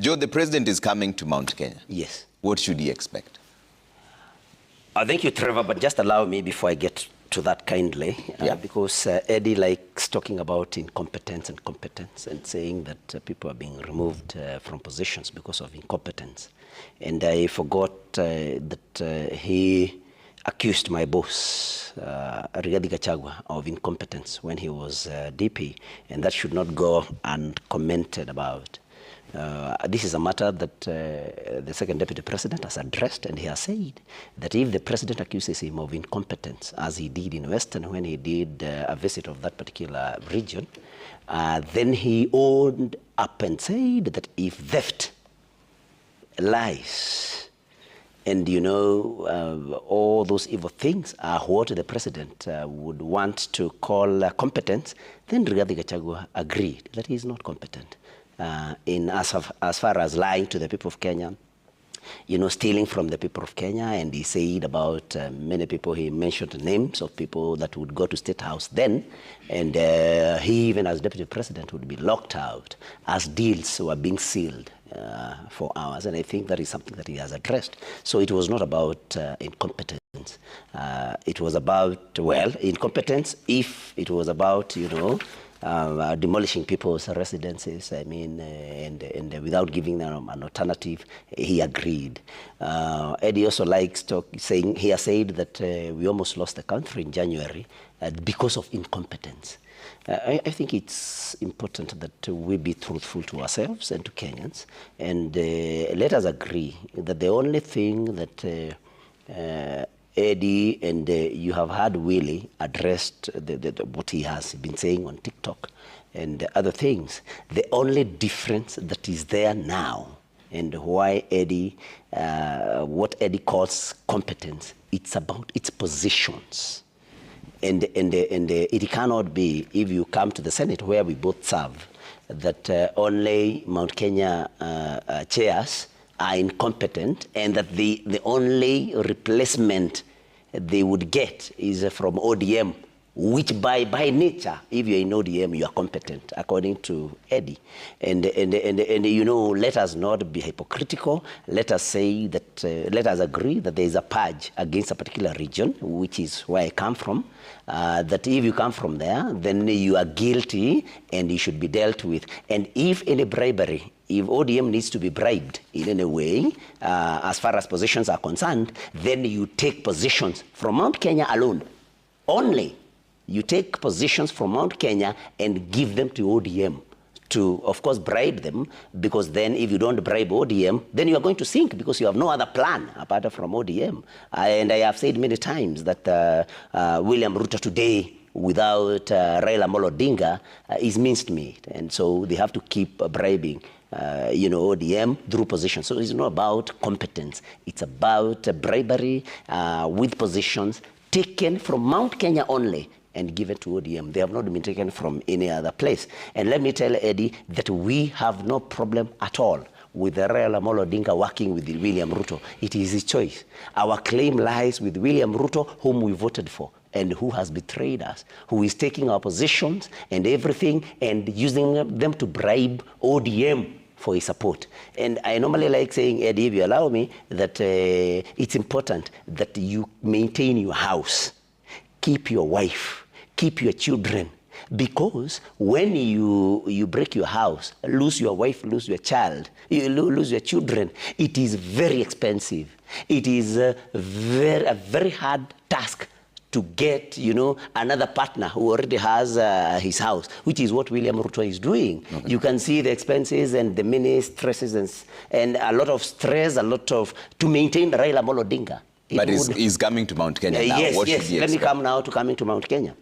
Joe, the president is coming to Mount Kenya. Yes. What should he expect? Thank you, Trevor, but just allow me before I get to that kindly, because Eddie likes talking about incompetence and competence and saying that people are being removed from positions because of incompetence. And I forgot that he accused my boss, Rigathi Gachagua, of incompetence when he was DP, and that should not go uncommented about. This is a matter that the second deputy president has addressed, and he has said that if the president accuses him of incompetence, as he did in Western when he did a visit of that particular region, then he owned up and said that if theft, lies, and all those evil things are what the president would want to call competence, then Rigathi Gachagua agreed that he is not competent. As far as lying to the people of Kenya, stealing from the people of Kenya, and he said about many people, he mentioned names of people that would go to State House then, and he, even as deputy president, would be locked out as deals were being sealed for hours, and I think that is something that he has addressed. So it was not about incompetence. It was about, incompetence if it was about, demolishing people's residences, and without giving them an alternative, he agreed. Eddie also likes saying, he has said that we almost lost the country in January because of incompetence. I think it's important that we be truthful to ourselves and to Kenyans, and let us agree that the only thing that Eddie and you have heard Willie addressed what he has been saying on TikTok and other things. The only difference that is there now, and why Eddie, what Eddie calls competence, it's about its positions. And it cannot be, if you come to the Senate where we both serve, that only Mount Kenya chairs are incompetent, and that the only replacement they would get is from ODM, which by nature, if you're in ODM, you are competent, according to Eddie. And let us not be hypocritical. Let us say that, let us agree that there is a purge against a particular region, which is where I come from, that if you come from there, then you are guilty and you should be dealt with. And if any bribery, if ODM needs to be bribed in any way, as far as positions are concerned, then you take positions from Mount Kenya alone, only. You take positions from Mount Kenya and give them to ODM to, of course, bribe them, because then if you don't bribe ODM, then you are going to sink because you have no other plan apart from ODM. And I have said many times that William Ruto today, without Raila Odinga, is minced meat. And so they have to keep bribing ODM through positions. So it's not about competence. It's about bribery with positions taken from Mount Kenya only and given to ODM. They have not been taken from any other place. And let me tell Eddie that we have no problem at all with Raila Odinga working with William Ruto. It is his choice. Our claim lies with William Ruto, whom we voted for, and who has betrayed us, who is taking our positions and everything and using them to bribe ODM for his support. And I normally like saying, Eddie, if you allow me, that it's important that you maintain your house, keep your wife, keep your children, because when you break your house, lose your wife, lose your child, you lose your children, it is very expensive. It is a very hard task to get, another partner who already has his house, which is what William Ruto is doing. Okay. You can see the expenses and the many stresses and a lot of stress, to maintain Raila Odinga. But he's coming to Mount Kenya now. Yes, let me come now to coming to Mount Kenya.